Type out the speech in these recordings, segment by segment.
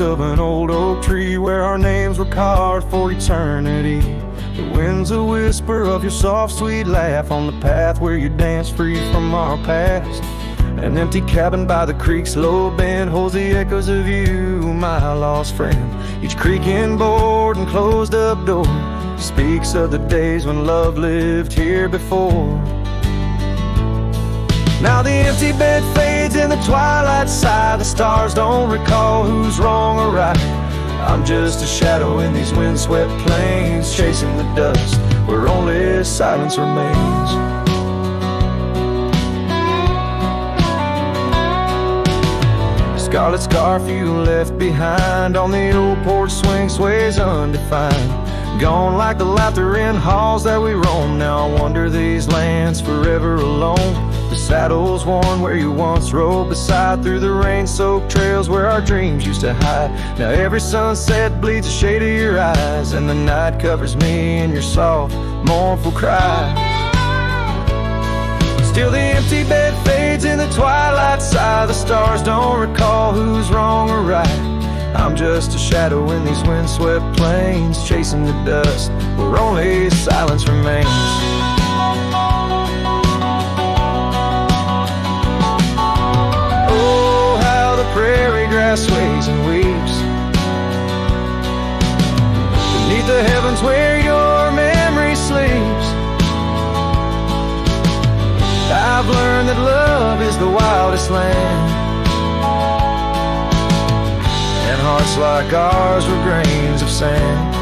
roost of an old oak tree where our names were carved for eternity. The wind's a whisper of your soft, sweet laugh on the path where you dance free from our past. An empty cabin by the creek's low bend holds the echoes of you, my lost friend. Each creaking board and closed up door speaks of the days when love lived here before. Now the empty bed fades in the twilight sigh. The stars don't recall who's wrong or right. I'm just a shadow in these windswept plains, chasing the dust where only silence remains. Scarlet scarf you left behind on the old porch swing sways undefined. Gone like the laughter in halls that we roam. Now I wander these lands forever alone. The saddle's worn where you once rode beside, through the rain-soaked trails where our dreams used to hide. Now every sunset bleeds a shade of your eyes, and the night covers me in your soft, mournful cries. Still the empty bed fades in the twilight sigh. The stars don't recall who's wrong or right. I'm just a shadow in these windswept plains, chasing the dust where only silence remains. Oh, how the prairie grass sways and weeps beneath the heavens where your memory sleeps. I've learned that love is the wildest land, and hearts like ours were grains of sand.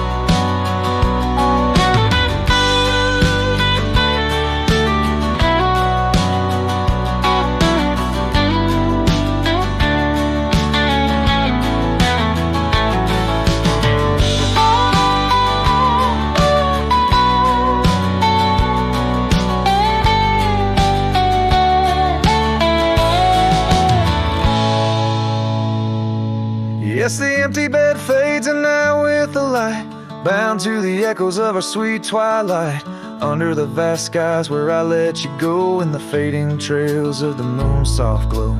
Yes, the empty bed fades, and now with the light, bound to the echoes of our sweet twilight, under the vast skies where I let you go, in the fading trails of the moon's soft glow.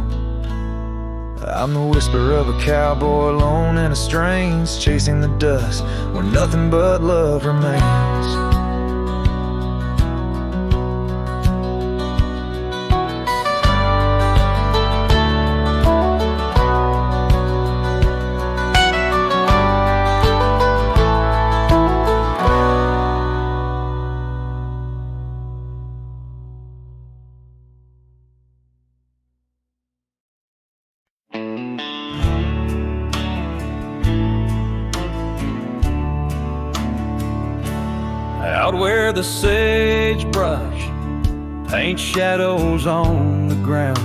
I'm the whisper of a cowboy alone in a strange, chasing the dust where nothing but love remains. Out where the sagebrush paints shadows on the ground,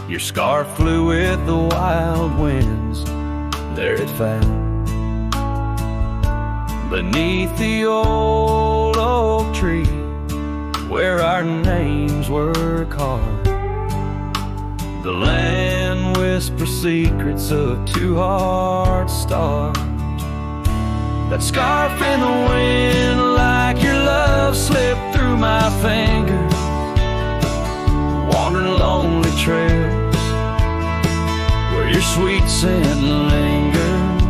your scarf flew with the wild winds, there it found. Beneath the old oak tree where our names were carved, the land whispers secrets of two hearts starved. That scarf in the wind, like your love, slipped through my fingers, wandering lonely trails where your sweet scent lingers.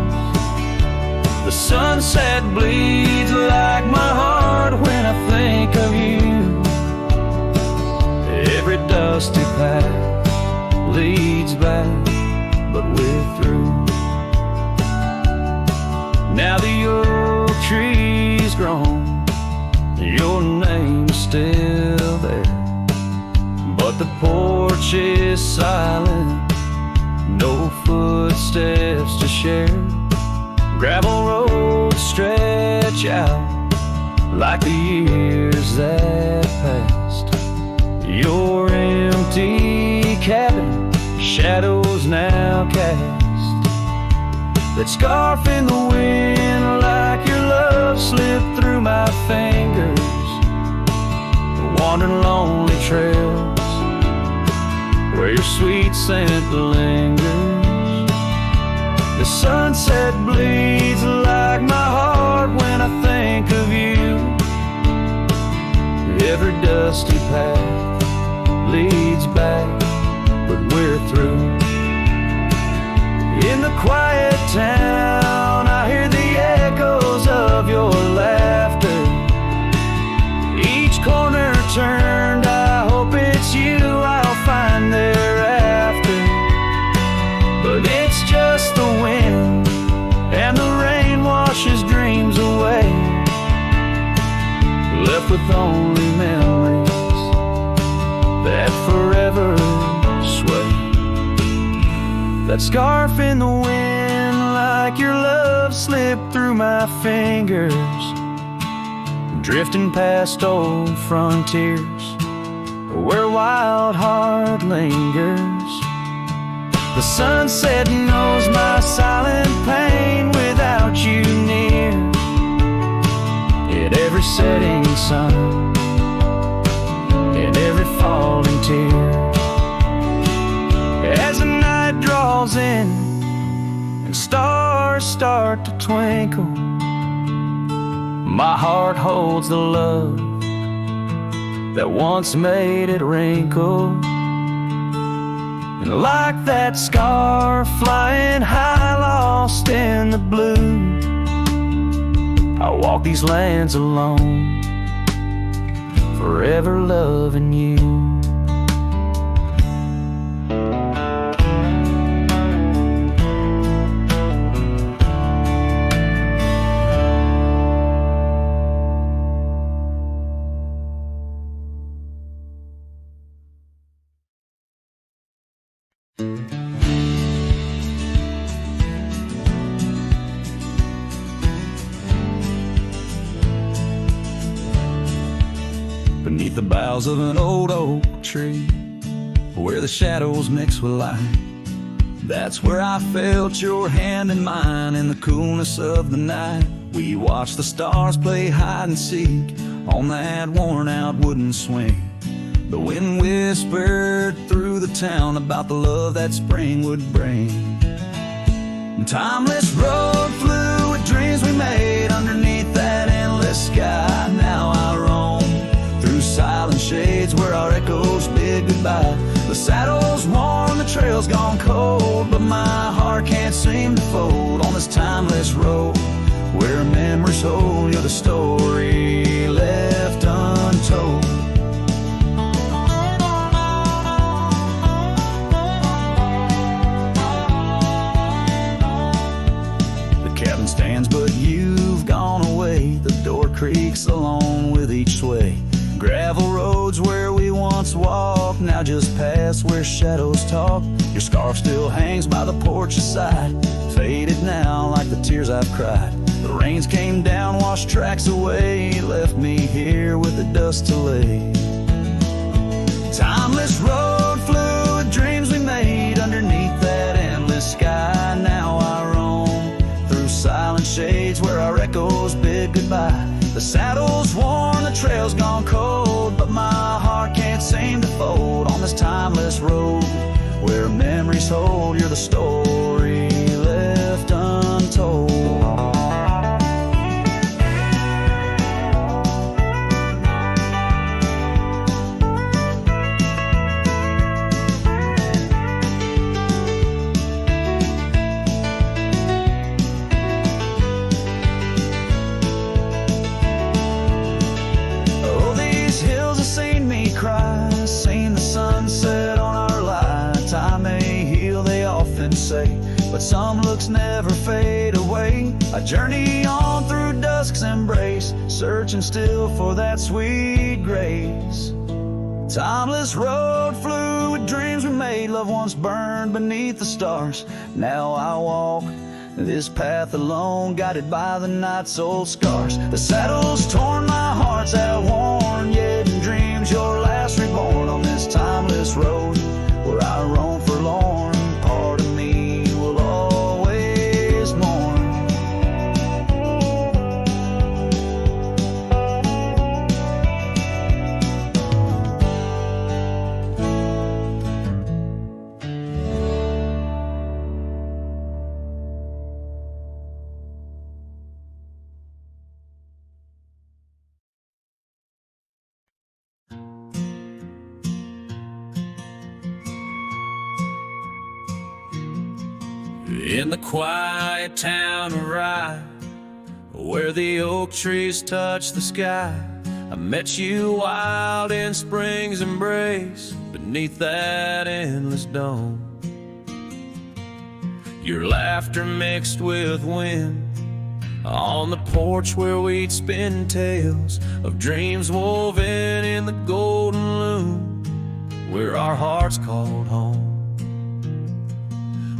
The sunset bleeds like my heart when I think of you. Every dusty path leads back, but we're through. Now the oak tree's grown, your name's still there, but the porch is silent, no footsteps to share. Gravel roads stretch out like the years that passed. Your empty cabin, shadows now cast. That scarf in the wind, like your love, slipped through my fingers, wandering lonely trails where your sweet scent lingers. The sunset bleeds like my heart when I think of you. Every dusty path leads back, but we're through. In quiet town, I hear the echoes of your laughter. Each corner turned, I hope it's you I'll find thereafter. But it's just the wind, and the rain washes dreams away, left with only memories that forever sway. That scarf in the wind, like your love slipped through my fingers, drifting past old frontiers where wild heart lingers. The sunset knows my silent pain without you near. At every setting sun, in every falling tear, as the night draws in and stars start to twinkle, my heart holds the love that once made it wrinkle. And like that scar flying high, lost in the blue, I walk these lands alone, forever loving you. Beneath the boughs of an old oak tree, where the shadows mix with light, that's where I felt your hand in mine in the coolness of the night. We watched the stars play hide and seek on that worn out wooden swing. The wind whispered through the town about the love that spring would bring. Timeless road flew with dreams we made underneath that endless sky. Now I roam through silent shades where our echoes bid goodbye. The saddle's worn, the trail's gone cold, but my heart can't seem to fold on this timeless road where memories hold. You're the story left untold. Cabin stands, but you've gone away. The door creaks along with each sway. Gravel roads where we once walked now just pass where shadows talk. Your scarf still hangs by the porch's side, faded now like the tears I've cried. The rains came down, washed tracks away, left me here with the dust to lay. Timeless road flew with dreams we made underneath that endless sky. Now I roam through silent shades where our echoes bid goodbye. The saddle's worn, the trail's gone cold, but my heart can't seem to fold on this timeless road where memories hold. You're the story left untold. Seen the sunset on our light. Time may heal, they often say, but some looks never fade away. I journey on through dusk's embrace, searching still for that sweet grace. Timeless road flew with dreams we made. Love once burned beneath the stars. Now I walk this path alone, guided by the night's old scars. The saddle's torn, my heart's outworn, yet in dreams you're last reborn on this timeless road where I roam forlorn. Part of me will always mourn. In the quiet town of Rye, where the oak trees touch the sky, I met you wild in spring's embrace, beneath that endless dome. Your laughter mixed with wind on the porch where we'd spin tales of dreams woven in the golden loom, where our hearts called home.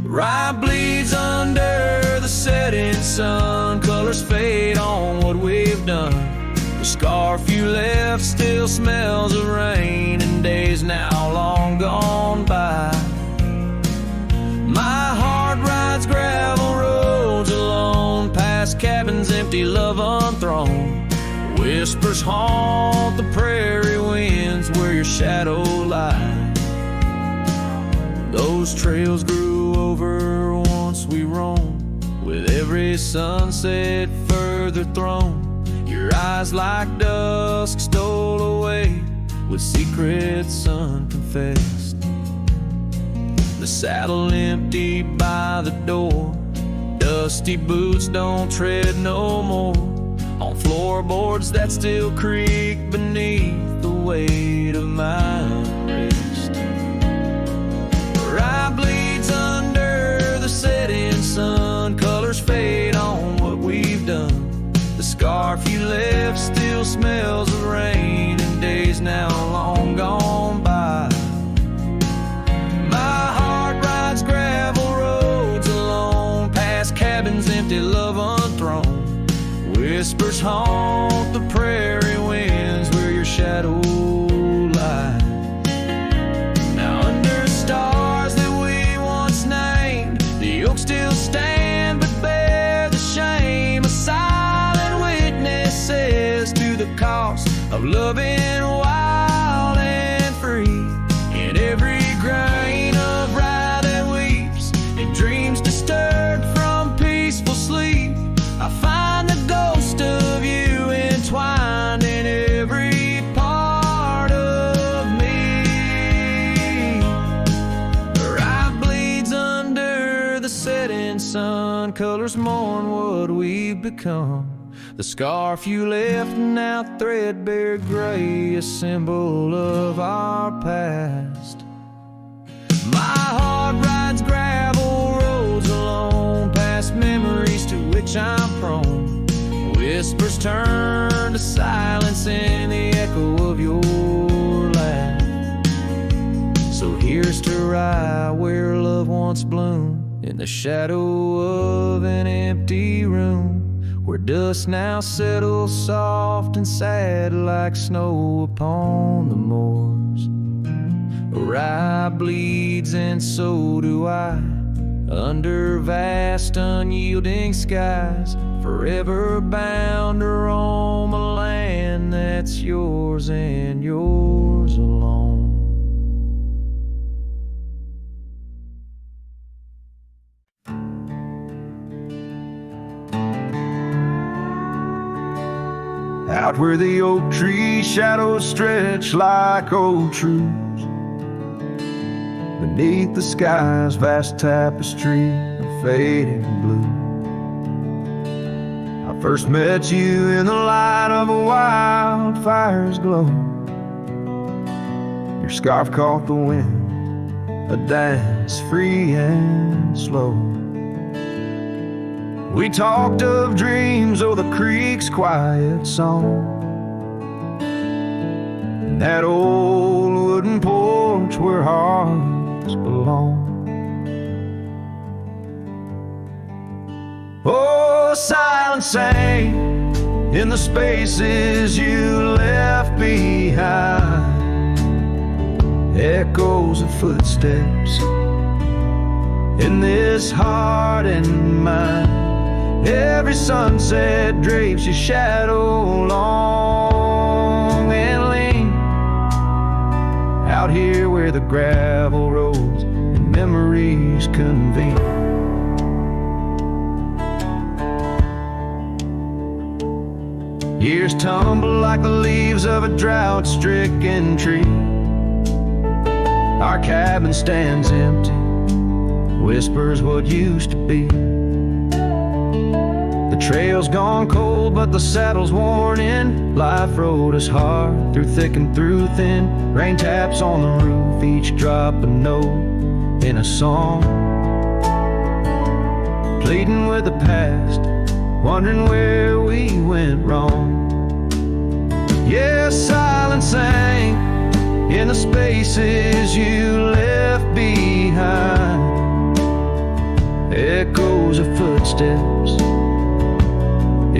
Rye bleeds under the setting sun, colors fade on what we've done. The scarf you left still smells of rain and days now long gone by. My heart rides gravel roads alone, past cabins empty, love unthrown. Whispers haunt the prairie winds where your shadow lies. Those trails grew over once we roamed, with every sunset further thrown. Your eyes like dusk stole away, with secrets unconfessed. The saddle empty by the door, dusty boots don't tread no more on floorboards that still creak beneath the weight of my unrest. Rye bleeds under the setting sun, colors fade on what we've done. The scarf you left still smells of rain and days now long gone by. My heart rides gravel roads alone, past cabins empty, love unthrown. Whispers haunt the prairie winds where your shadow lies. Now under stars that we once named, the oaks still stand but bear the shame. A silent witnesses to the cost of loving wild and free. In every grain of rye that weeps, in dreams disturbed from peaceful sleep, I find the ghost of you entwined in every part of me. Rye bleeds under the setting sun, colors mourn what we've become. The scarf you left now threadbare gray, a symbol of our past. My heart rides gravel roads alone, past memories to which I'm prone. Whispers turn to silence in the echo of your laugh. So here's to Rye, where love once bloomed, in the shadow of an empty room, where dust now settles soft and sad like snow upon the moors. Rye bleeds and so do I, under vast unyielding skies, forever bound to roam a land that's yours and yours alone. Out where the oak tree shadows stretch like old truths, beneath the sky's vast tapestry of fading blue. I first met you in the light of a wildfire's glow. Your scarf caught the wind, a dance free and slow. We talked of dreams, oh the creek's quiet song, and that old wooden porch where hearts belong. Oh, silence sang in the spaces you left behind, echoes of footsteps in this heart and mind. Every sunset drapes your shadow long and lean, out here where the gravel roads and memories convene. Years tumble like the leaves of a drought-stricken tree. Our cabin stands empty, whispers what used to be. The trail's gone cold, but the saddle's worn in. Life rode us hard, through thick and through thin. Rain taps on the roof, each drop a note in a song. Pleading with the past, wondering where we went wrong. Yeah, silence sang in the spaces you left behind. Echoes of footsteps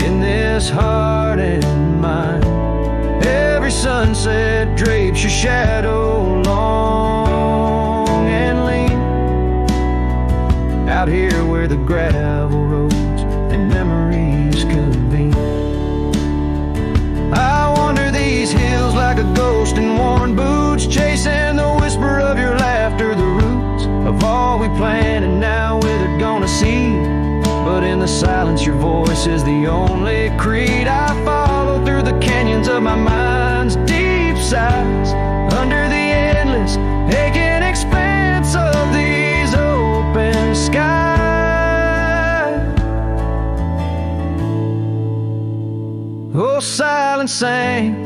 in this heart and mind. Every sunset drapes your shadow long and lean. Out here where the gravel roads and memories convene. I wander these hills like a ghost in worn boots, chasing the whisper of your laughter, the roots of all we planned and now withered gonna see. But in the silence your voice is the only creed I follow through the canyons of my mind's deep sighs, under the endless aching expanse of these open skies. Oh, silence sang,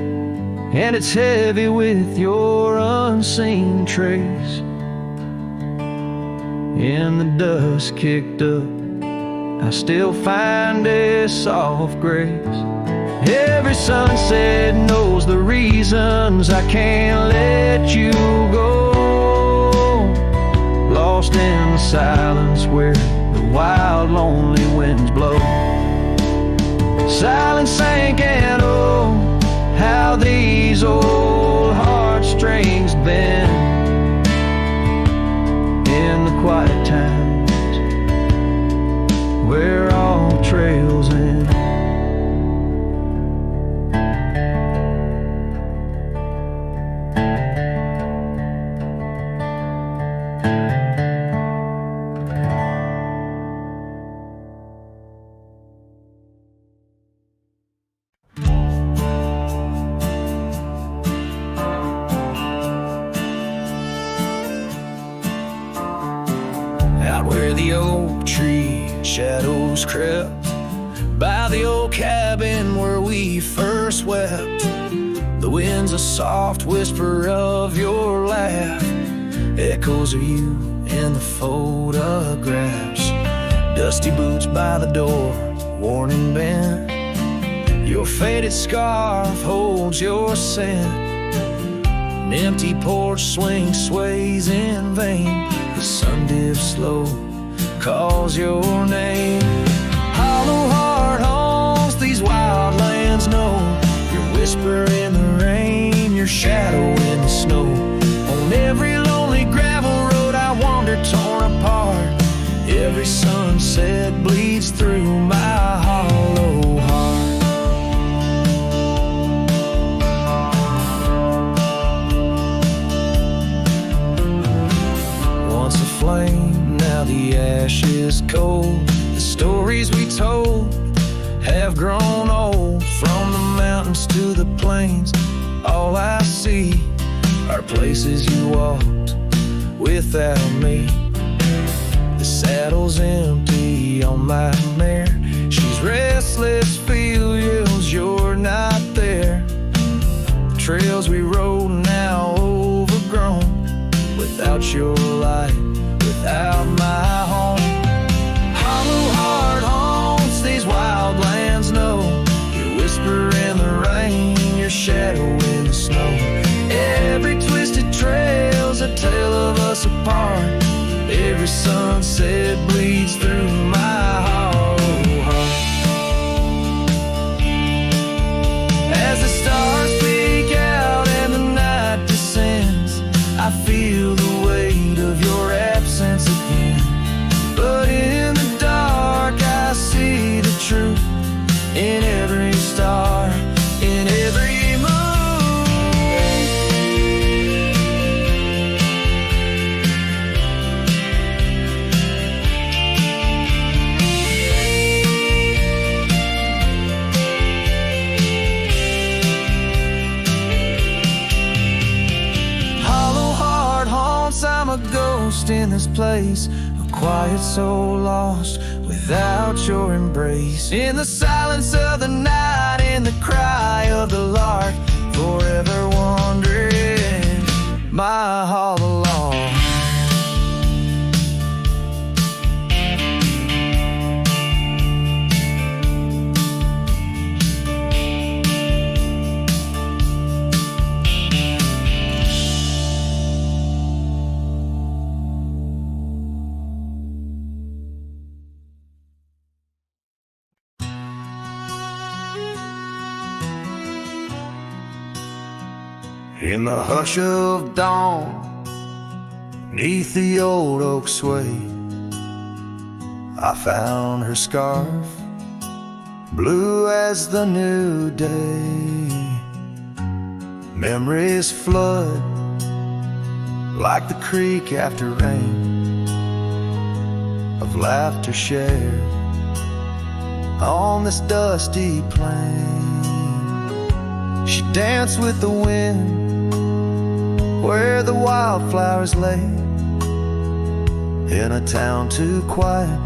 and it's heavy with your unseen trace. In the dust kicked up, I still find a soft grace. Every sunset knows the reasons I can't let you go. Lost in the silence where the wild lonely winds blow. Silence sank and oh, how these old heartstrings bend. In the quiet times where all trails end. Out where the oak tree shadows crept, by the old cabin where we first wept, the wind's a soft whisper of your laugh, echoes of you in the photographs. Dusty boots by the door, worn and bent, your faded scarf holds your scent. An empty porch swing sways in vain, the sun dips slow, calls your name. Hollow heart haunts these wild lands know, your whisper in the rain, your shadow in the snow. On every lonely gravel road I wander torn apart, every sunset bleeds through my hollow heart. Once a flame, now the ash is cold. The stories we told have grown old, from the mountains to the plains. All I see are places you walked without me. The saddle's empty on my mare, she's restless, feels you're not there. The trails we rode now overgrown, without your light, without my home. Hollow heart haunts these wild lands know, your whisper in the rain, your shadow in the snow. Every twisted trail's a tale of us apart, every sunset bleeds through my hollow heart. As the stars peek out and the night descends, I feel the weight of your absence again. But in the dark I see the truth in every star, in every I'm a ghost in this place, a quiet so lost without your embrace. In the silence of the night, in the cry of the lark, forever wandering my all along. In the hush of dawn, 'neath the old oak sway, I found her scarf, blue as the new day. Memories flood like the creek after rain, of laughter shared on this dusty plain. She danced with the wind where the wildflowers lay, in a town too quiet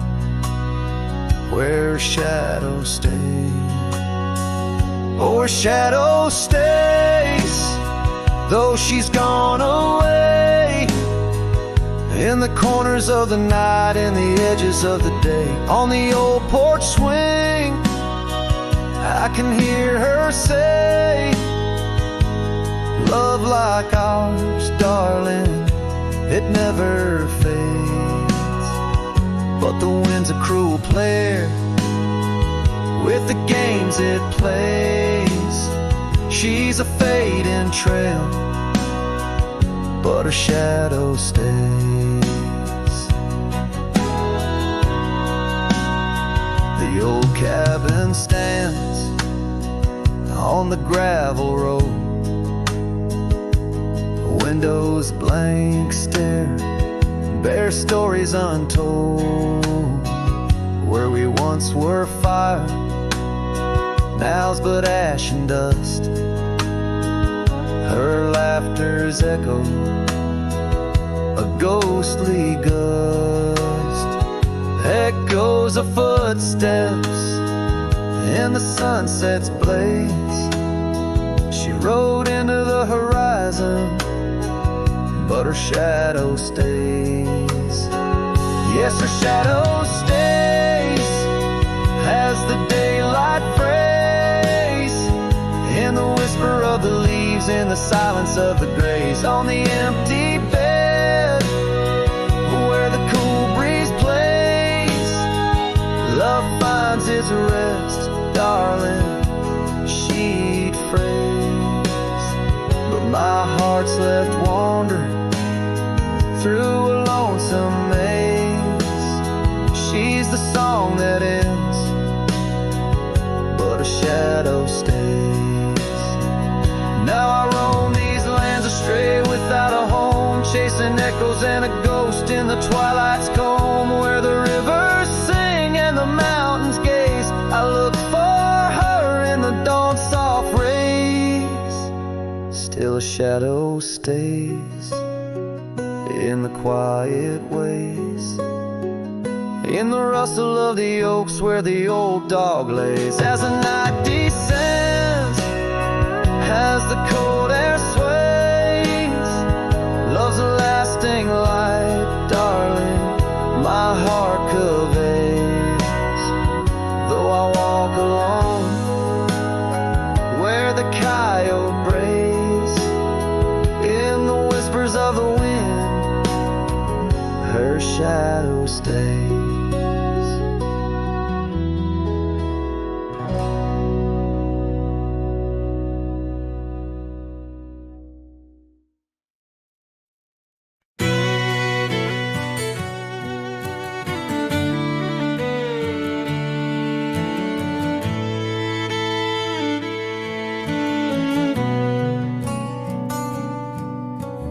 where shadows stay. Oh, her shadow stays, though she's gone away, in the corners of the night, in the edges of the day. On the old porch swing, I can hear her say, love like ours, darling, it never fades. But the wind's a cruel player with the games it plays. She's a fading trail, but her shadow stays. The old cabin stands on the gravel road, windows blank stare, bare stories untold. Where we once were fire, now's but ash and dust. Her laughter's echo, a ghostly gust. Echoes of footsteps in the sunset's blaze. She rode into the horizon, but her shadow stays. Yes, her shadow stays as the daylight frays, in the whisper of the leaves, in the silence of the grays. On the empty bed where the cool breeze plays, love finds its rest, darling, she'd phrase. But my heart's left wandering through a lonesome maze. She's the song that ends, but a shadow stays. Now I roam these lands astray without a home, chasing echoes and a ghost in the twilight's comb, where the rivers sing and the mountains gaze. I look for her in the dawn's soft rays. Still a shadow stays in the quiet ways, in the rustle of the oaks where the old dog lays. As the night descends, as the cold air sways, love's a lasting light, darling, my heart conveys. Though I walk alone where the coyote brays, in the whispers of the wind, her shadow stays.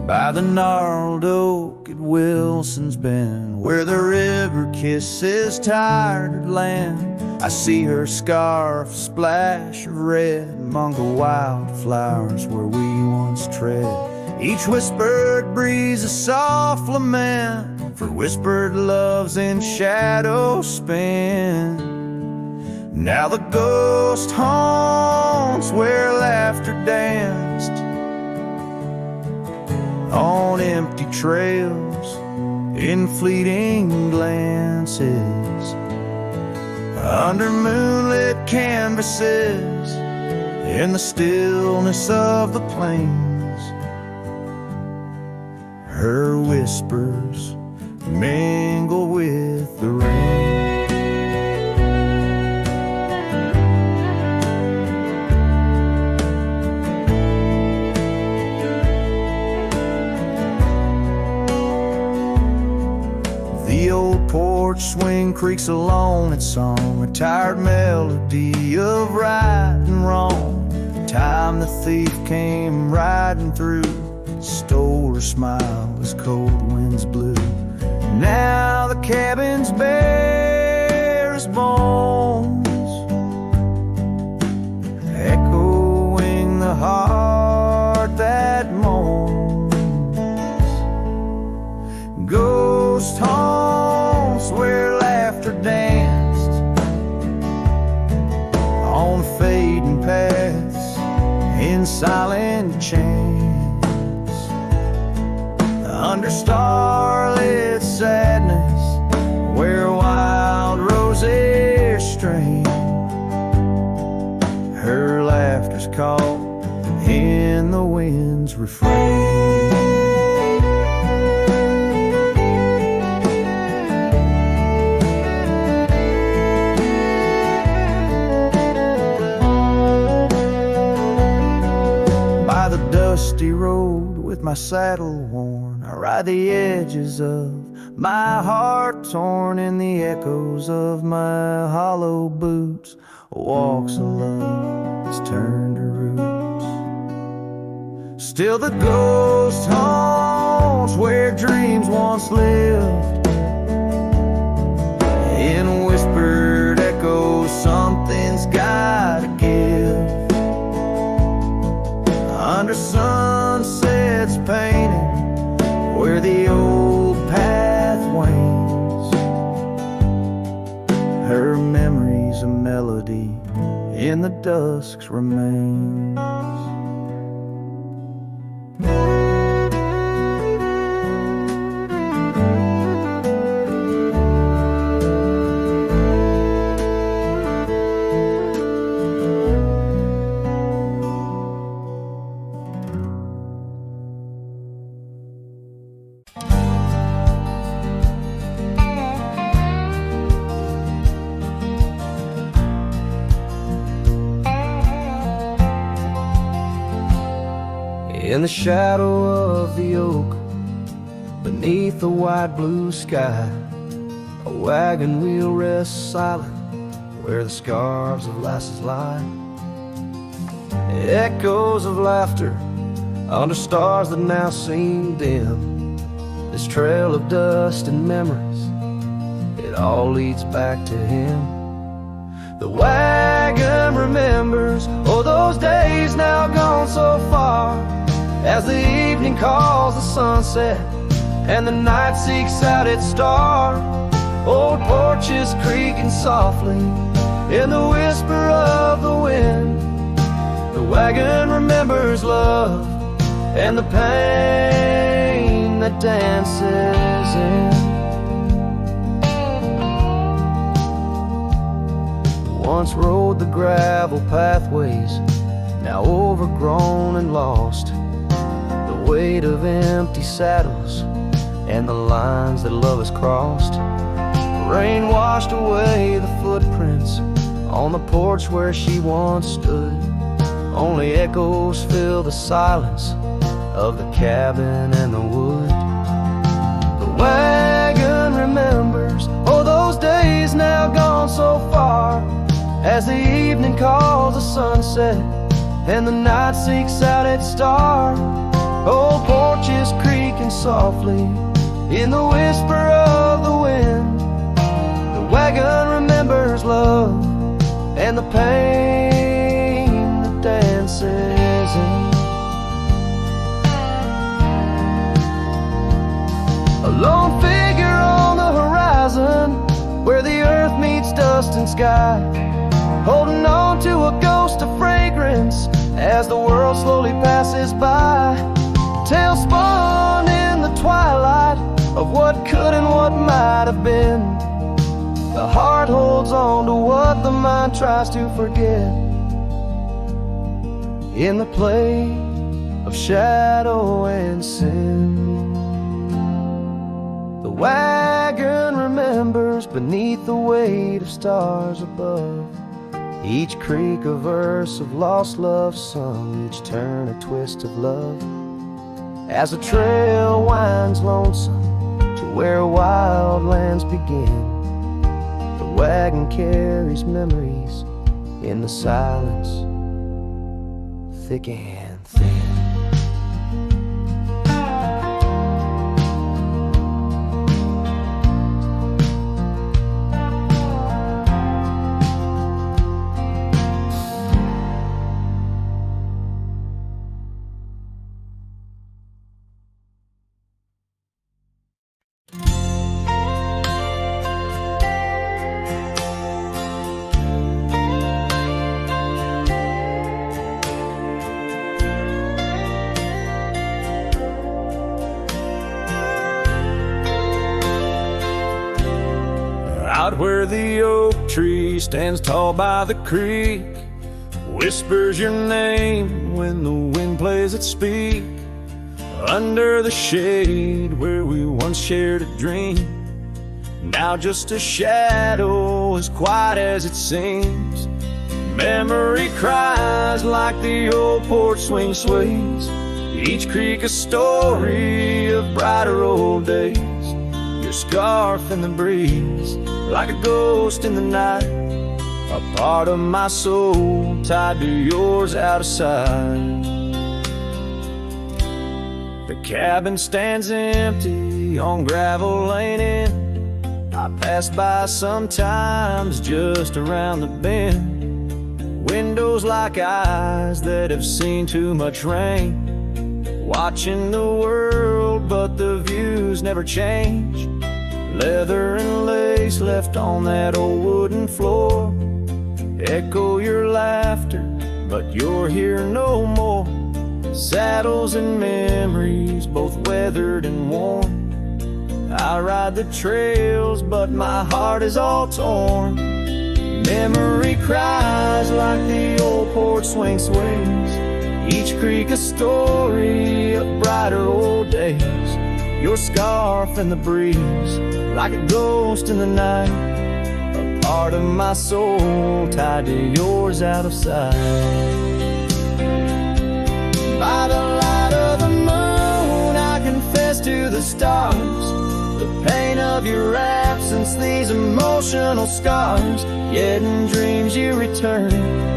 By the gnarled oak at Wilson's Bend, where the river kisses tired land, I see her scarf splash of red among the wildflowers where we once tread. Each whispered breeze a soft lament for whispered loves in shadow spin. Now the ghost haunts where laughter danced on empty trails in fleeting glances, under moonlit canvases, in the stillness of the plains. Her whispers mingle with the rain. The old porch swing creaks along its song, a tired melody of right and wrong. Time the thief came riding through, stole her smile as cold winds blew. Now the cabin's bare as bones, echoing the heart that moans. Ghost haunts where laughter danced on fading paths in silent chance, under starlit sadness where wild roses strain. Her laughter's caught in the wind's refrain. Dusty road with my saddle worn, I ride the edges of my heart torn, in the echoes of my hollow boots. Walks of love that's turned to roots. Still the ghost haunts where dreams once lived, in whispered echoes something's gotta give. Under sunsets painted where the old path wanes, her memories a melody in the dusk's remains. In the shadow of the oak, beneath the wide blue sky, a wagon wheel rests silent where the scarves of lasses lie. Echoes of laughter under stars that now seem dim. This trail of dust and memories, it all leads back to him. The wagon remembers, oh, those days now gone so far, as the evening calls the sunset and the night seeks out its star. Old porches creaking softly in the whisper of the wind. The wagon remembers love and the pain that dances in. Once rode the gravel pathways, now overgrown and lost. The weight of empty saddles and the lines that love has crossed. Rain washed away the footprints on the porch where she once stood. Only echoes fill the silence of the cabin and the wood. The wagon remembers, oh, those days now gone so far, as the evening calls the sunset and the night seeks out its star. Old porches creaking softly in the whisper of the wind. The wagon remembers love and the pain that dances in. lone figure on the horizon, where the earth meets dust and sky, holding on to a ghost of fragrance as the world slowly passes by. Tales spun in the twilight of what could and what might have been. The heart holds on to what the mind tries to forget. In the play of shadow and sin, the wagon remembers beneath the weight of stars above. Each creak a verse of lost love sung, each turn a twist of love. As the trail winds lonesome to where wild lands begin, the wagon carries memories in the silence, thick and thin. Out where the oak tree stands tall by the creek, whispers your name when the wind plays its speak. Under the shade where we once shared a dream, now just a shadow as quiet as it seems. Memory cries like the old porch swing sways, each creak a story of brighter old days. Your scarf in the breeze, like a ghost in the night, a part of my soul tied to yours out of sight. The cabin stands empty on gravel lane in. I pass by sometimes just around the bend. Windows like eyes that have seen too much rain, watching the world but the views never change. Leather and lace left on that old wooden floor echo your laughter, but you're here no more. Saddles and memories, both weathered and worn. I ride the trails, but my heart is all torn. Memory cries like the old porch swing sways, each creak a story of brighter old days. Your scarf in the breeze, like a ghost in the night, a part of my soul tied to yours out of sight. By the light of the moon, I confess to the stars the pain of your absence, these emotional scars. Yet in dreams you return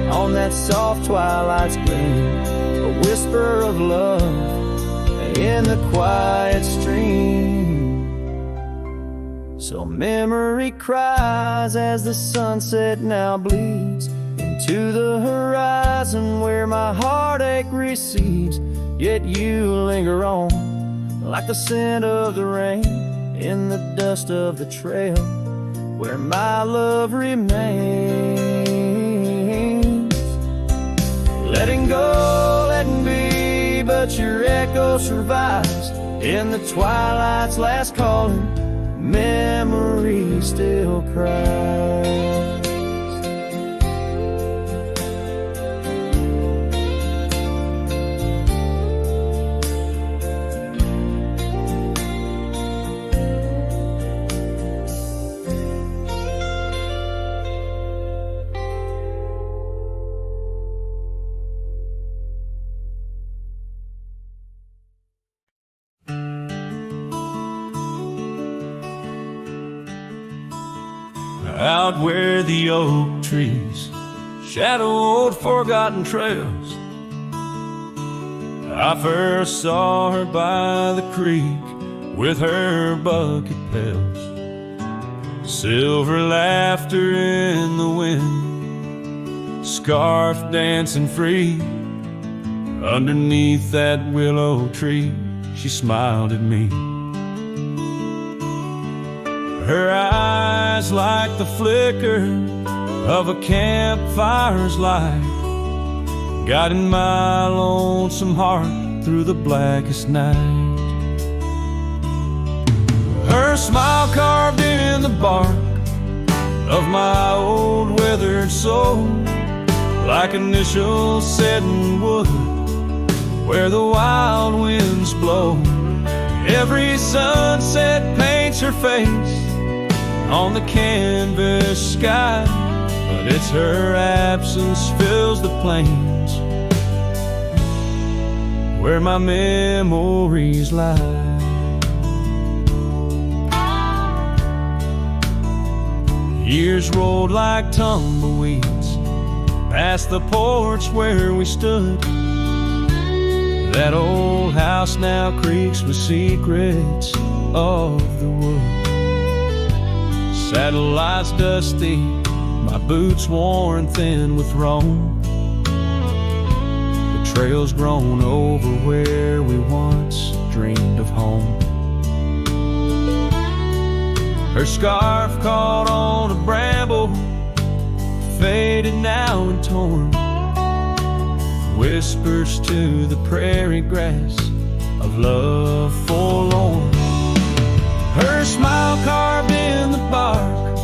on that soft twilight's gleam, a whisper of love in the quiet stream. So memory cries as the sunset now bleeds into the horizon where my heartache recedes. Yet you linger on like the scent of the rain in the dust of the trail where my love remains. Letting go, letting be, but your echo survives in the twilight's last calling. Memory still cries. Out where the oak trees shadow old forgotten trails, I first saw her by the creek with her bucket pails. Silver laughter in the wind, scarf dancing free. Underneath that willow tree, she smiled at me. Her eyes like the flicker of a campfire's light, guiding my lonesome heart through the blackest night. Her smile carved in the bark of my old weathered soul, like initials set in wood where the wild winds blow. Every sunset paints her face on the canvas sky, but it's her absence fills the plains where my memories lie. Years rolled like tumbleweeds past the porch where we stood. That old house now creaks with secrets of the wood. Satellites dusty, my boots worn thin with Rome. The trail's grown over where we once dreamed of home. Her scarf caught on a bramble, faded now and torn, whispers to the prairie grass of love forlorn. Her smile carved in the bark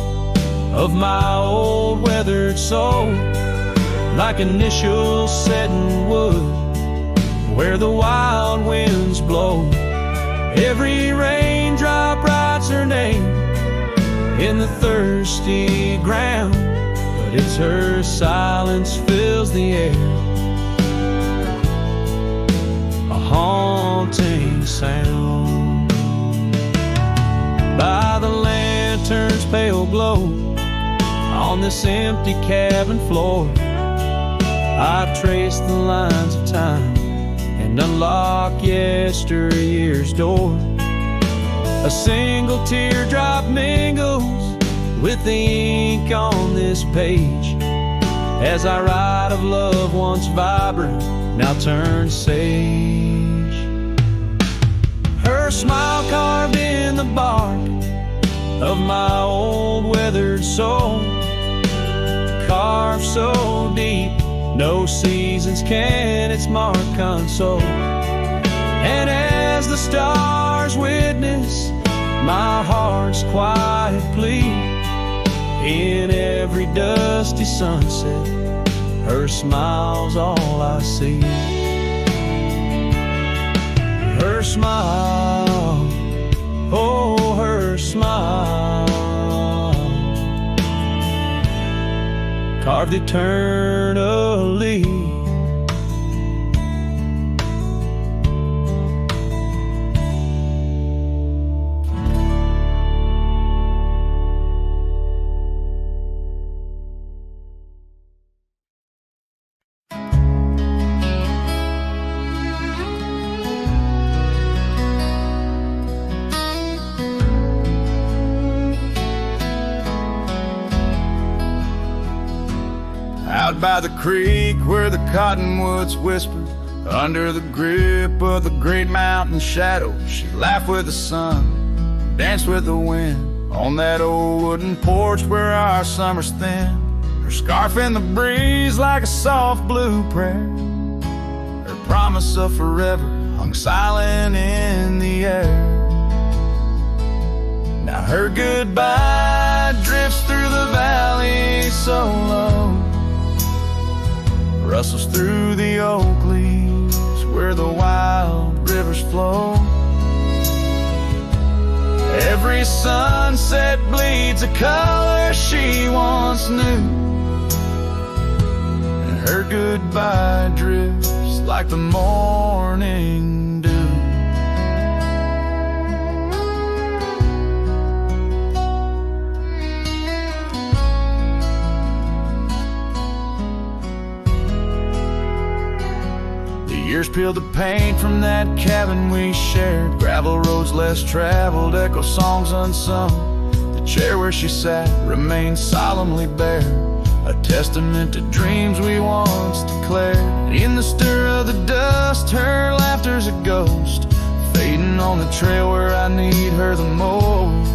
of my old weathered soul, like initials set in wood where the wild winds blow. Every raindrop writes her name in the thirsty ground, but it's her silence fills the air, a haunting sound. By the lantern's pale glow on this empty cabin floor, I trace the lines of time and unlock yesteryear's door. A single teardrop mingles with the ink on this page as I write of love once vibrant, now turned sage. Her smile carved in the bark of my old weathered soul, carved so deep no seasons can its mark console. And as the stars witness my heart's quiet plea, in every dusty sunset her smile's all I see. Her smile, oh her smile, carved eternally. Out by the creek where the cottonwoods whispered, under the grip of the great mountain shadow, she laughed with the sun, danced with the wind, on that old wooden porch where our summer's thin. Her scarf in the breeze like a soft blue prayer, her promise of forever hung silent in the air. Now her goodbye drifts through the valley so low, rustles through the oak leaves where the wild rivers flow. Every sunset bleeds a color she once knew, and her goodbye drifts like the morning dew. Years peeled the paint from that cabin we shared, gravel roads less traveled, echo songs unsung. The chair where she sat remained solemnly bare, a testament to dreams we once declared. In the stir of the dust, her laughter's a ghost, fading on the trail where I need her the most.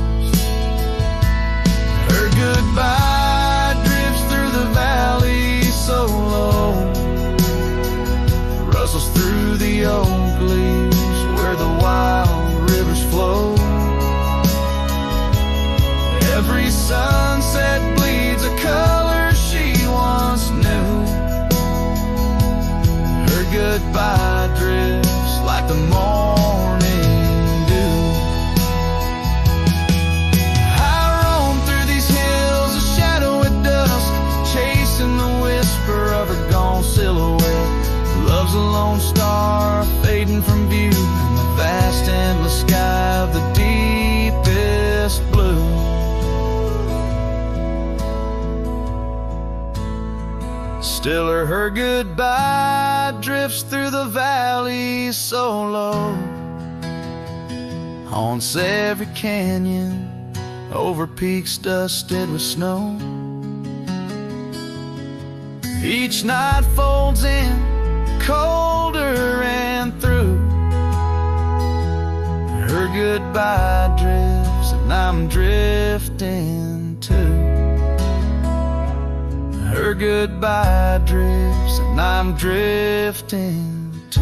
goodbye drifts through the valley so low, rustles through the oak leaves where the wild rivers flow. Every sunset bleeds a color she once knew. Her goodbye drifts like the morning dew. I roam through these hills, a shadow at dusk, chasing the whisper of her gone silhouette. Love's a lone star fading from view in the vast endless sky of the deepest blue. Still her goodbye drifts through the valley so low, haunts every canyon, over peaks dusted with snow. Each night folds in colder and through. Her goodbye drifts and I'm drifting too. Her goodbye drifts and I'm drifting too.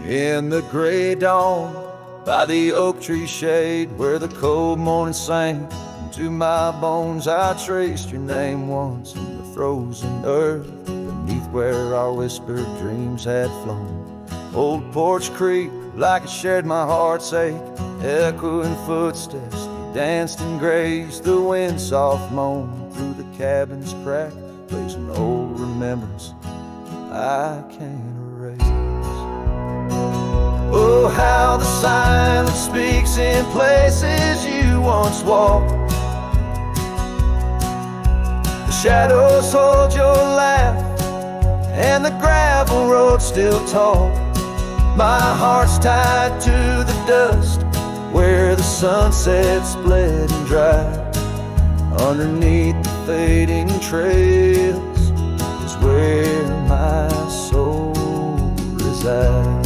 In the gray dawn, by the oak tree shade, where the cold morning sank into my bones, I traced your name once in the frozen earth, beneath where our whispered dreams had flown. Old Porch Creek, like it shared my heart's ache, echoing footsteps, they danced and grazed. The wind soft moan through the cabin's crack, plays an old remembrance I can't erase. Oh, how the silence speaks in places you once walked. The shadows hold your laugh, and the gravel road still talk. My heart's tied to the dust, where the sunset's bled and dried. Underneath the fading trails is where my soul resides.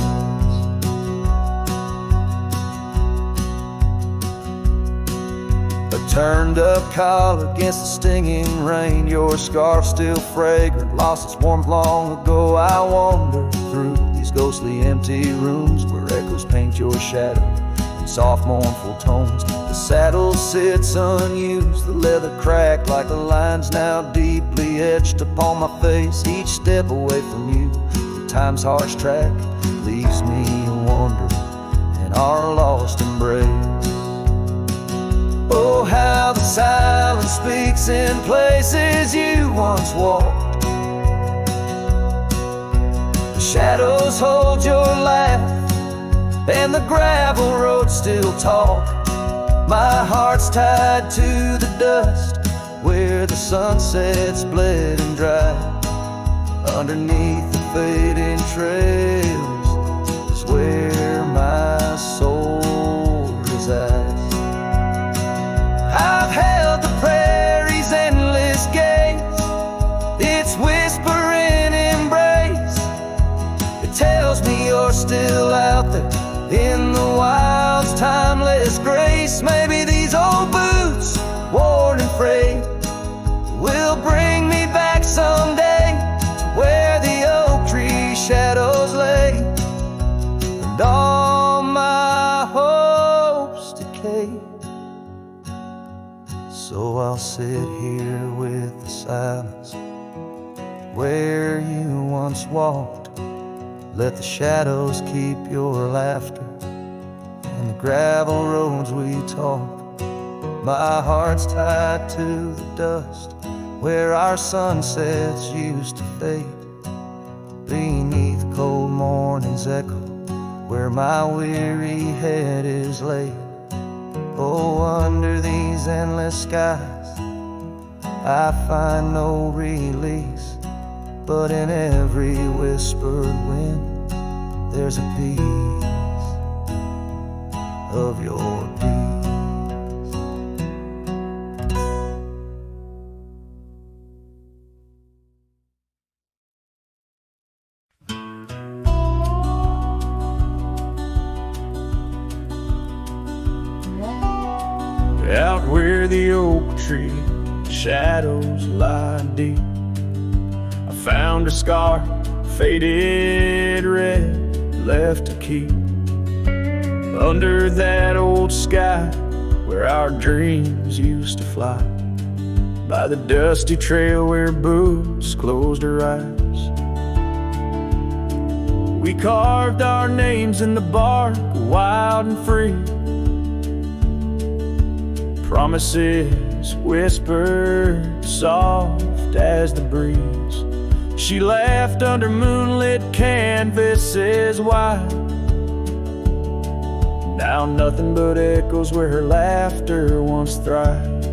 Turned up collar against the stinging rain, your scarf still fragrant, lost its warmth long ago. I wander through these ghostly empty rooms where echoes paint your shadow in soft mournful tones. The saddle sits unused, the leather cracked like the lines now deeply etched upon my face. Each step away from you, the time's harsh track leaves me wandering in our lost embrace. Oh, how the silence speaks in places you once walked. The shadows hold your laugh, and the gravel road still talk. My heart's tied to the dust, where the sunset's bled and dried. Underneath the fading trails is where my soul resides. I've held the prairie's endless gaze, its whispering embrace. It tells me you're still out there in the wild's timeless grace. Maybe these old boots, worn and frayed, will bring me back someday to where the oak tree shadows lay, and all my hopes decay. So I'll sit here with the silence where you once walked. Let the shadows keep your laughter and the gravel roads we talk. My heart's tied to the dust where our sunsets used to fade. Beneath cold morning's echo where my weary head is laid. Oh, under these endless skies I find no release. but in every whispered wind there's a piece of your peace. Out where the oak tree shadows lie deep, I found a scar, faded red, left to keep. Under that old sky where our dreams used to fly, by the dusty trail where boots closed her eyes. We carved our names in the bark, wild and free. Promises whispered soft as the breeze. She laughed under moonlit canvases wide. Now nothing but echoes where her laughter once thrived.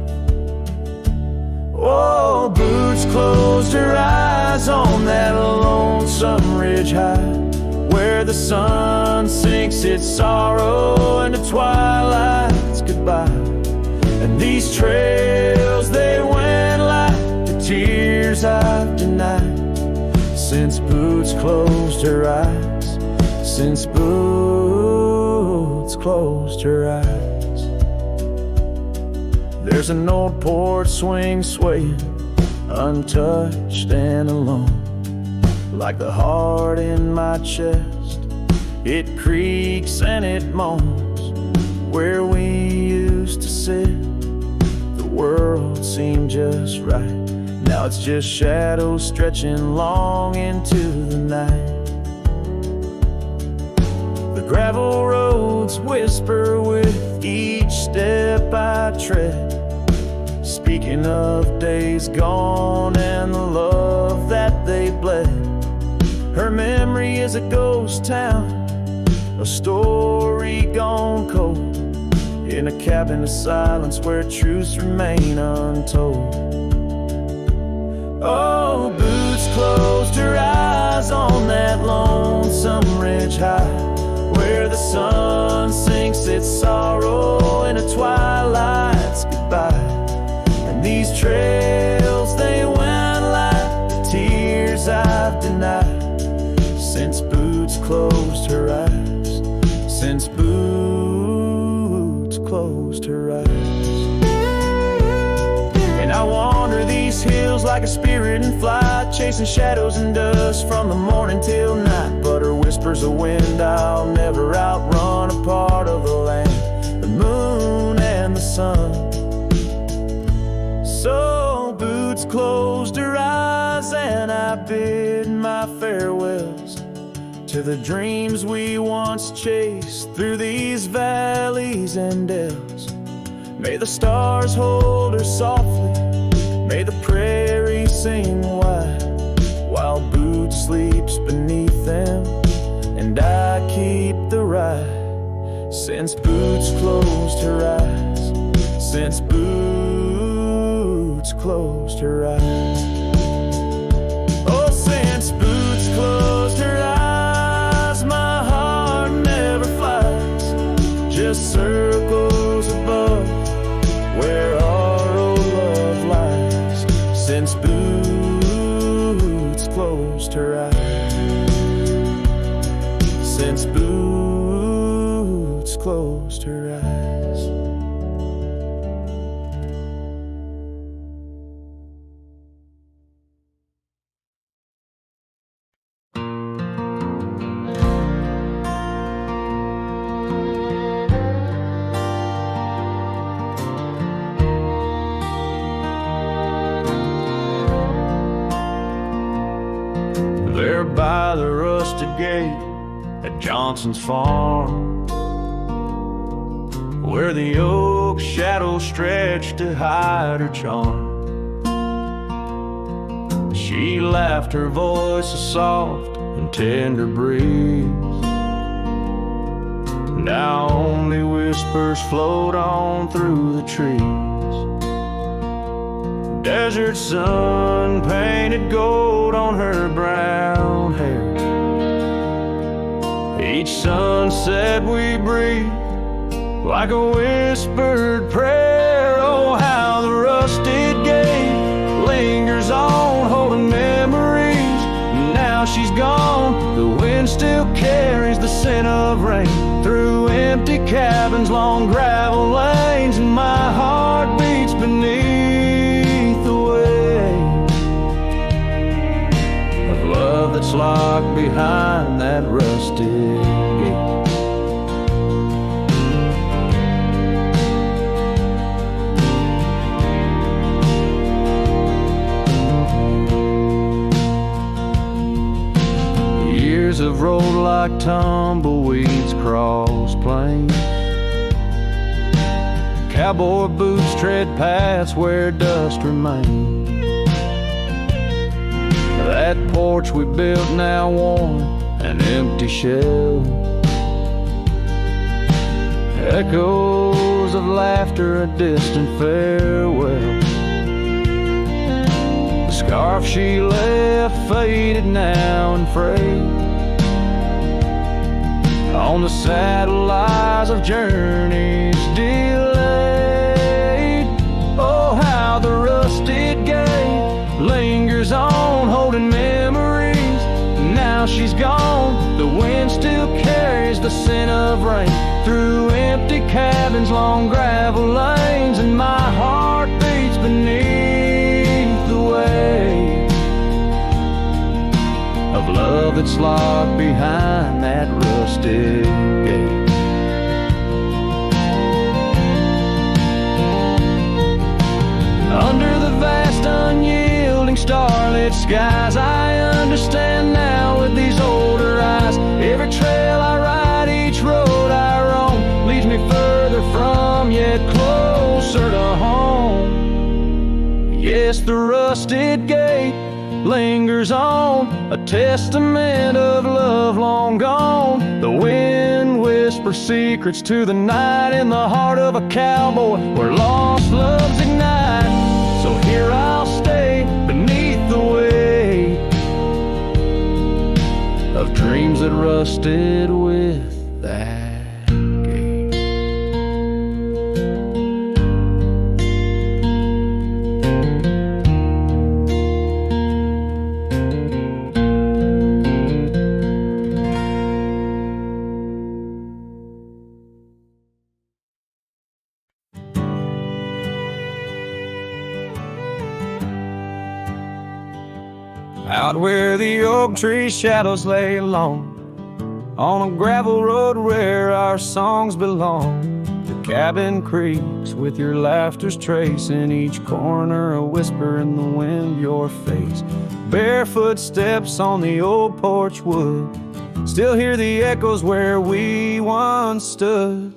Oh, boots closed her eyes on that lonesome ridge high, where the sun sinks its sorrow into twilight's goodbye. And these trails, they went like the tears I've denied, since boots closed her eyes, since boots closed her eyes. There's an old porch swing swaying, untouched and alone, like the heart in my chest. It creaks and it moans where we used to sit. The world seemed just right. Now it's just shadows stretching long into the night. The gravel roads whisper with each step I tread, speaking of days gone and the love that they bled. Her memory is a ghost town, a story gone cold, in a cabin of silence where truths remain untold. Oh, boots closed her eyes on that lonesome ridge high, where the sun sinks its sorrow in a twilight's goodbye. And these trails, they went like the tears I've denied, since boots closed her eyes, since boots closed her eyes. And I wander these hills like a spirit in flight, chasing shadows and dust from the morning till night. But her whispers of wind I'll never outrun, a part of the land, the moon and the sun. So boots closed her eyes and I bid my farewells to the dreams we once chased through these valleys and dells. May the stars hold her softly, may the prairie sing wide, while boots sleeps beneath them and I keep the ride. Since boots closed her eyes, since boots closed her eyes. Oh, since boots closed her eyes, my heart never flies, just circles above where our old love lies. Since boots closed her eyes, since boots closed her eyes. There by the rusted gate at Johnson's farm, where the oak shadows stretched to hide her charm, she laughed, her voice a soft and tender breeze. Now only whispers float on through the trees. Desert sun painted painted gold on her brown hair. Each sunset we breathe like a whispered prayer. Oh, how the rusted gate lingers on, holding memories. Now she's gone, the wind still carries the scent of rain through empty cabins, long gravel lanes, and my heart beats beneath the weight of love that's locked behind that rusted gate. Years have rolled like tumbleweeds cross plains. Cowboy boots tread paths where dust remains. That porch we built now worn, an empty shell. Echoes of laughter, a distant farewell. The scarf she left faded now and frayed. On the saddle lies of journeys delayed. Oh, how the rusted gate lingers on, holding memories. Now she's gone, the wind still carries the scent of rain through empty cabins, long gravel lanes, and my heart beats beneath the weight of love that's locked behind that rusted gate. Under the vast unyielding starlit skies, I understand now with these older eyes. Every trail I ride, each road I roam, leads me further from, yet closer to home. Yes, the rusted gate lingers on, a testament of love long gone. The wind whispers secrets to the night in the heart of a cowboy where lost loves ignite. So here I'll stay beneath the weight of dreams that rusted with that gate. Out where the oak tree shadows lay long, on a gravel road where our songs belong. The cabin creaks with your laughter's trace, in each corner a whisper in the wind your face. Barefoot steps on the old porch wood, still hear the echoes where we once stood.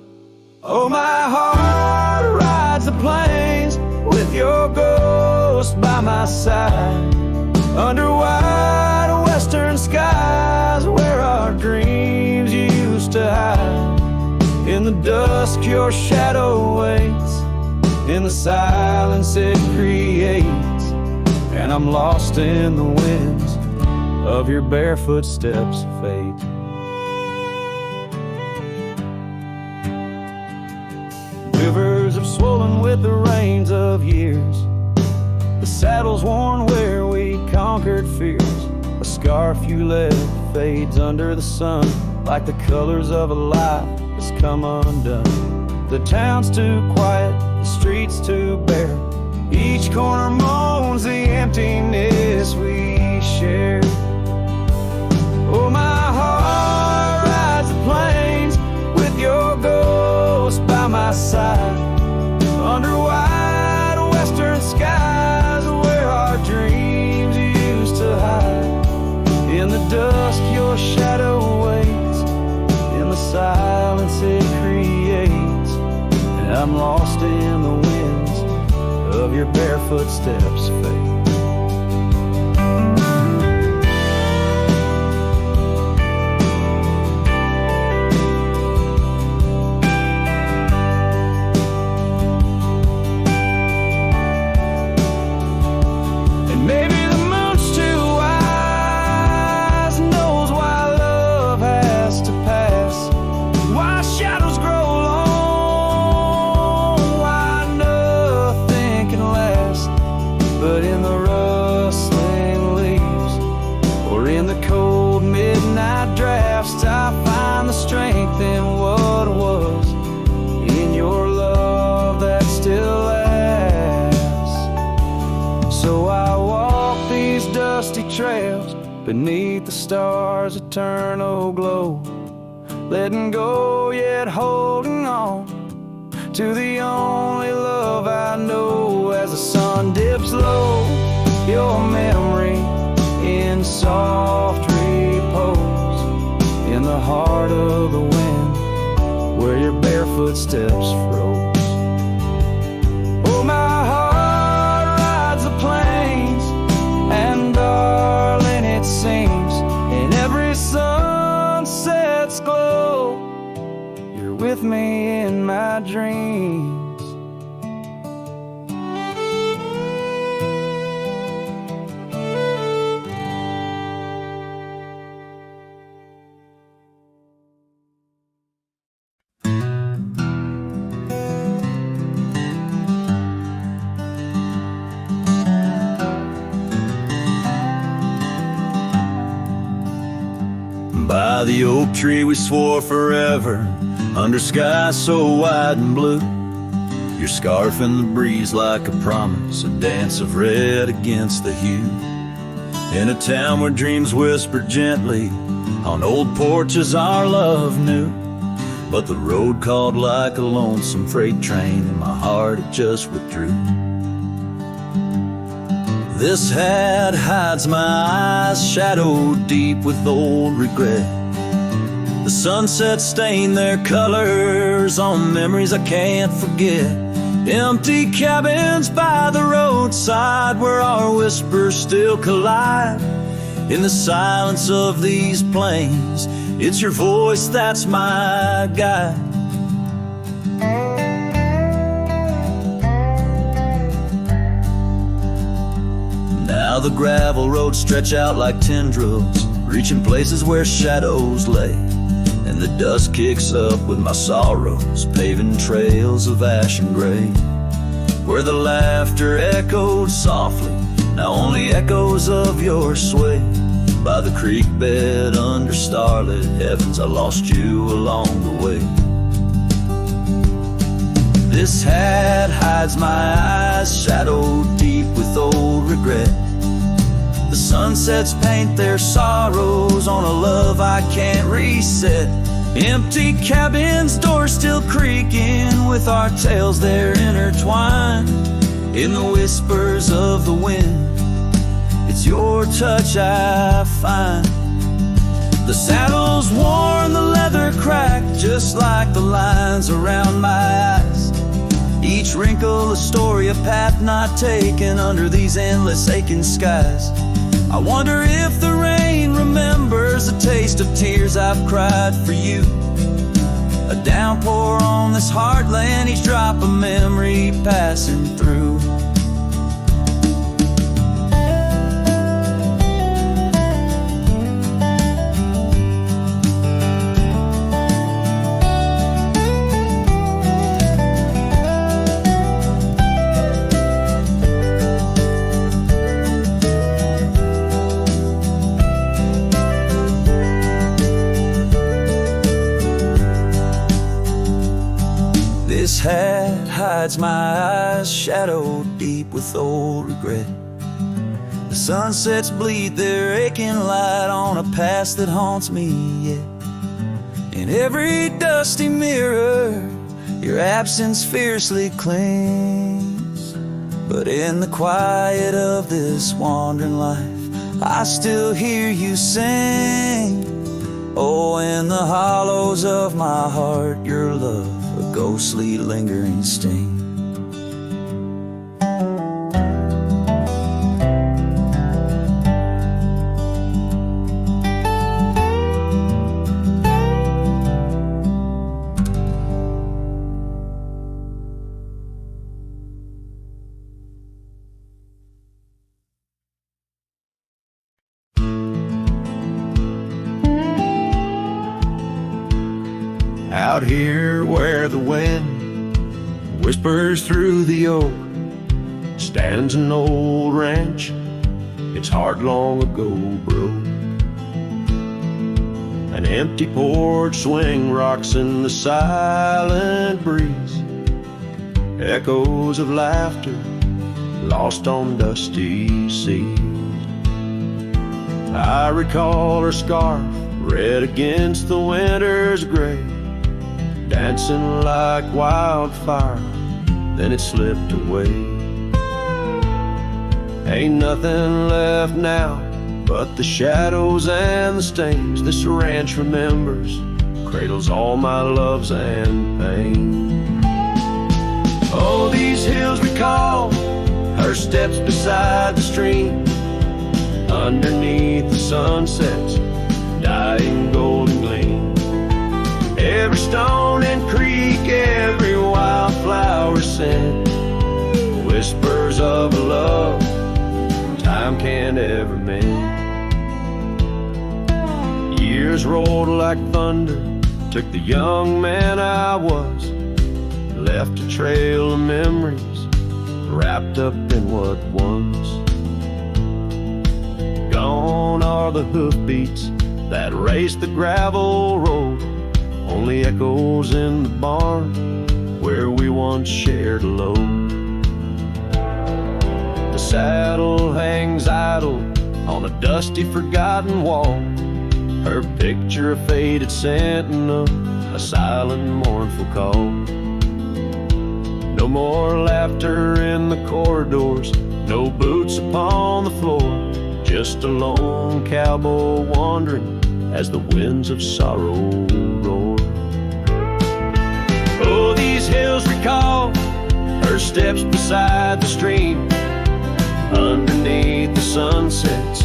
Oh, my heart rides the plains with your ghost by my side, under wide western skies where our dreams used to hide. In the dusk your shadow waits, in the silence it creates, and I'm lost in the winds of your barefoot steps of fate. Rivers have swollen with the rains of years, the saddle's worn where we conquered fears. A scarf you left fades under the sun, like the colors of a life that's come undone. The town's too quiet, the streets too bare, each corner moans the emptiness we share. Oh, my heart rides the plains with your ghost by my side, under wide western skies where our dreams used to hide. In the dusk your shadow waits, in the silence it creates, and I'm lost in the winds of your barefoot steps of fate. Maybe the moon's dusty trails beneath the stars' eternal glow. Letting go yet holding on to the only love I know. As the sun dips low, your memory in soft repose in the heart of the wind where your bare footsteps froze. Oh, my heart rides the plains, and darling, it seems in every sunset's glow you're with me in my dreams. By the oak tree we swore forever, under skies so wide and blue. Your scarf in the breeze like a promise, a dance of red against the hue. In a town where dreams whisper gently, on old porches our love knew. But the road called like a lonesome freight train, and my heart it just withdrew. This hat hides my eyes, shadowed deep with old regret. The sunset stained their colors on memories I can't forget. Empty cabins by the roadside where our whispers still collide. In the silence of these plains, it's your voice that's my guide. Now the gravel roads stretch out like tendrils, reaching places where shadows lay. And the dust kicks up with my sorrows, paving trails of ash and gray. Where the laughter echoed softly, now only echoes of your sway. By the creek bed under starlit heavens, I lost you along the way. This hat hides my eyes, shadowed deep with old regret. The sunsets paint their sorrows on a love I can't reset. Empty cabins, doors still creaking with our tales there intertwined. In the whispers of the wind, it's your touch I find. The saddle's worn, the leather cracked, just like the lines around my eyes. Each wrinkle a story, a path not taken under these endless aching skies. I wonder if the rain remembers the taste of tears I've cried for you. A downpour on this heartland, each drop a memory passing through. This hat hides my eyes, shadowed deep with old regret. The sunsets bleed their aching light on a past that haunts me yet. In every dusty mirror, your absence fiercely clings. But in the quiet of this wandering life, I still hear you sing. Oh, in the hollows of my heart, your love, a ghostly lingering sting. Out here where the wind whispers through the oak stands an old ranch, its heart long ago broke. An empty porch swing rocks in the silent breeze, echoes of laughter lost on dusty seas. I recall her scarf, red against the winter's gray, dancing like wildfire, then it slipped away. Ain't nothing left now but the shadows and the stains. This ranch remembers, cradles all my loves and pain. Oh, these hills recall her steps beside the stream, underneath the sunset's dying golden gleam. Every stone and creek, every wildflower scent, whispers of a love time can't ever mend. Years rolled like thunder, took the young man I was, left a trail of memories wrapped up in what was. Gone are the hoofbeats that raced the gravel road, only echoes in the barn where we once shared a load. The saddle hangs idle on a dusty, forgotten wall, her picture a faded sentinel, a silent, mournful call. No more laughter in the corridors, no boots upon the floor, just a lone cowboy wandering as the winds of sorrow roar. Oh, these hills recall her steps beside the stream, underneath the sunset's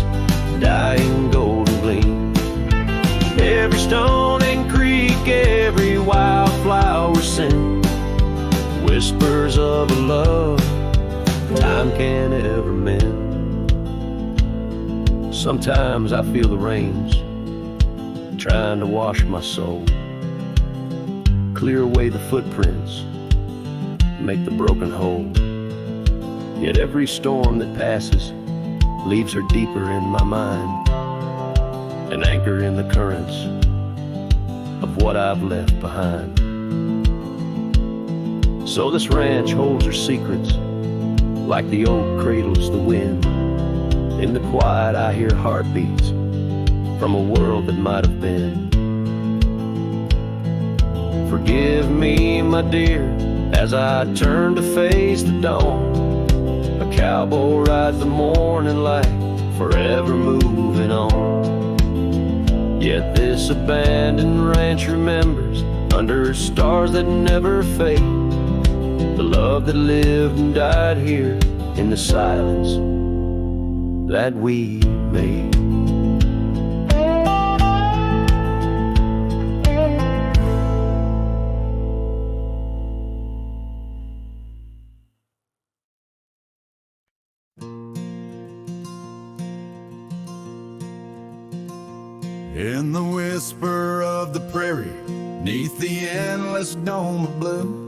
dying golden gleam. Every stone and creek, every wildflower scent, whispers of a love time can't ever mend. Sometimes I feel the rains trying to wash my soul, clear away the footprints, make the broken whole. Yet every storm that passes leaves her deeper in my mind, an anchor in the currents of what I've left behind. So this ranch holds her secrets, like the oak cradles the wind. In the quiet I hear heartbeats from a world that might have been. Forgive me, my dear, as I turn to face the dawn. A cowboy rides the morning light, forever moving on. Yet this abandoned ranch remembers, under stars that never fade, the love that lived and died here in the silence that we made. In the whisper of the prairie, neath the endless dome of blue,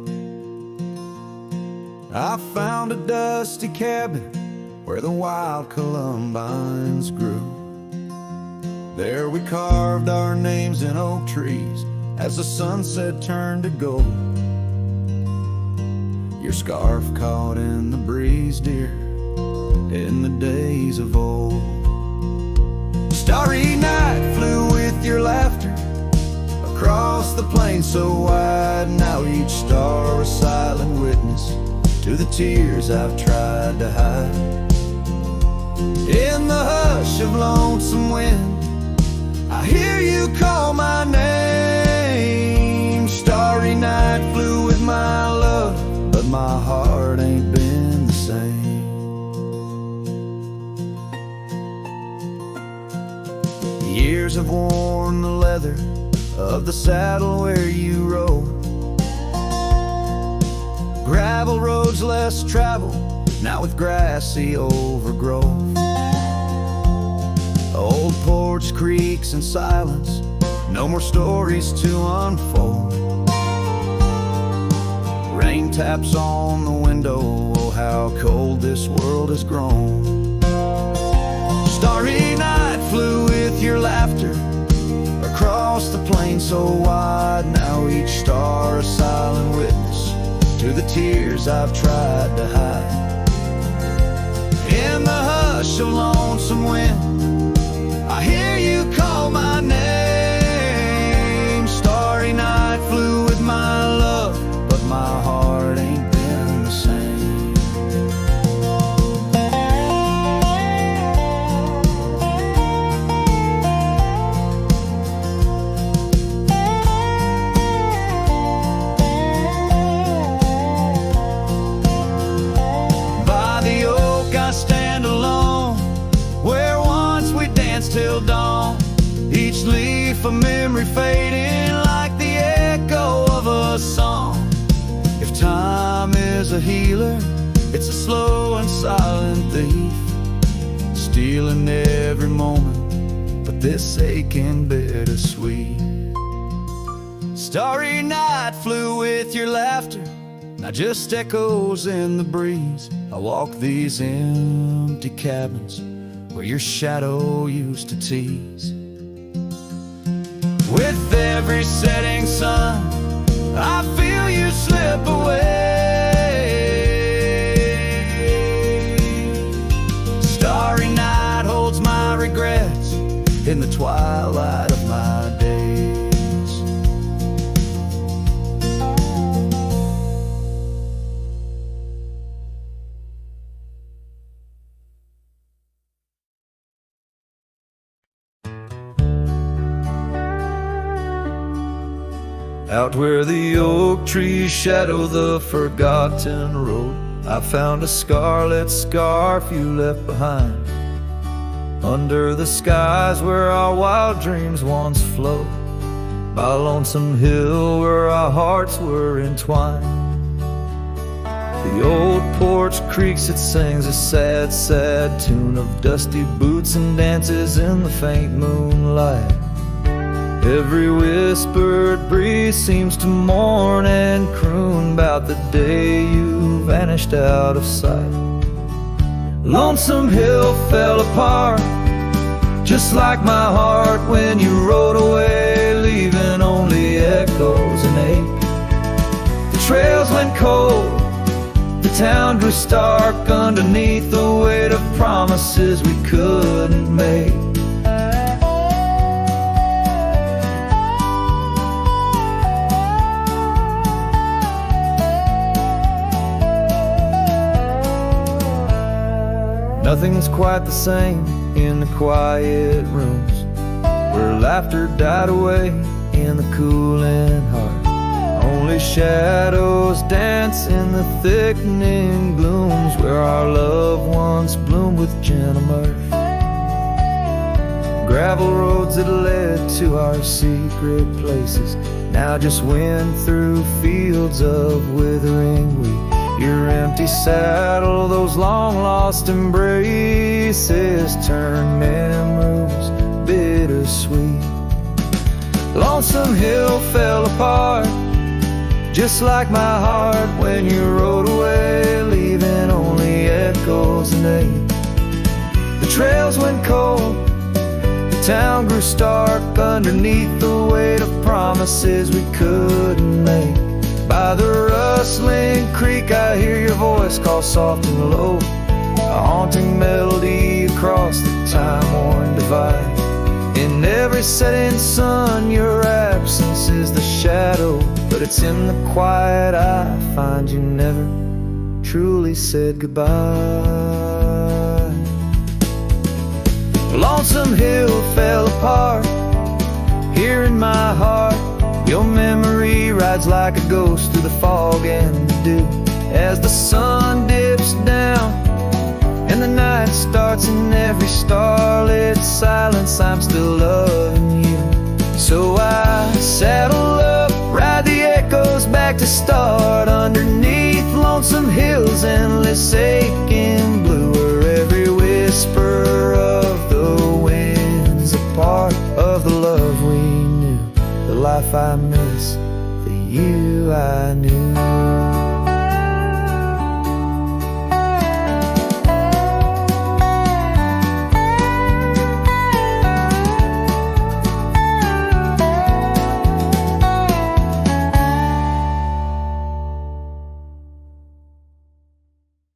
I found a dusty cabin where the wild columbines grew. There we carved our names in oak trees as the sunset turned to gold. Your scarf caught in the breeze, dear, in the days of old. Starry night flew with your laughter across the plain so wide. Now each star a silent witness to the tears I've tried to hide. In the hush of lonesome wind, I hear you call my name. Starry night flew with my love, but my heart ain't been the same. Years have worn the leather of the saddle where you rode. Gravel roads less traveled, now with grassy overgrowth. Old porch creaks in silence, no more stories to unfold. Rain taps on the window, oh how cold this world has grown. Starry night flew with your laughter across the plain so wide. Now each star a silent witness to the tears I've tried to hide. In the hush of lonesome wind, I I hear you call my name. Starry night flew with my love, but my heart ain't been the same. By the oak I stand alone, where once we danced till dawn. Each leaf a memory fading like the echo of a song. If time is a healer, it's a slow and silent thief, stealing every moment, but this aching bittersweet. Starry night flew with your laughter, now just echoes in the breeze. I walk these empty cabins where your shadow used to tease. With every setting sun, I feel you slip away. Starry night holds my regrets in the twilight of my days. Out where the oak trees shadow the forgotten road, I found a scarlet scarf you left behind. Under the skies where our wild dreams once flowed, by a lonesome hill where our hearts were entwined. The old porch creaks, it sings a sad, sad tune of dusty boots and dances in the faint moonlight. Every whispered breeze seems to mourn and croon about the day you vanished out of sight. Lonesome Hill fell apart, just like my heart when you rode away, leaving only echoes and ache. The trails went cold, the town grew stark underneath the weight of promises we couldn't make. Nothing's quite the same in the quiet rooms where laughter died away in the cooling heart. Only shadows dance in the thickening glooms where our love once bloomed with gentle mirth. Gravel roads that led to our secret places now just went through fields of withering wheat. Your empty saddle, those long-lost embraces turn memories bittersweet. Lonesome Hill fell apart, just like my heart when you rode away, leaving only echoes and ache. The trails went cold, the town grew stark underneath the weight of promises we couldn't make. By the rustling creek I hear your voice call soft and low, a haunting melody across the time-worn divide. In every setting sun your absence is the shadow, but it's in the quiet I find you never truly said goodbye. Lonesome Hill fell apart, here in my heart your memory rides like a ghost through the fog and the dew. As the sun dips down and the night starts, in every starlit silence I'm still loving you. So I saddle up, ride the echoes back to start, underneath lonesome hills, endless aching blue, where every whisper of the wind's a part of the love we knew, the life I miss, the you I knew.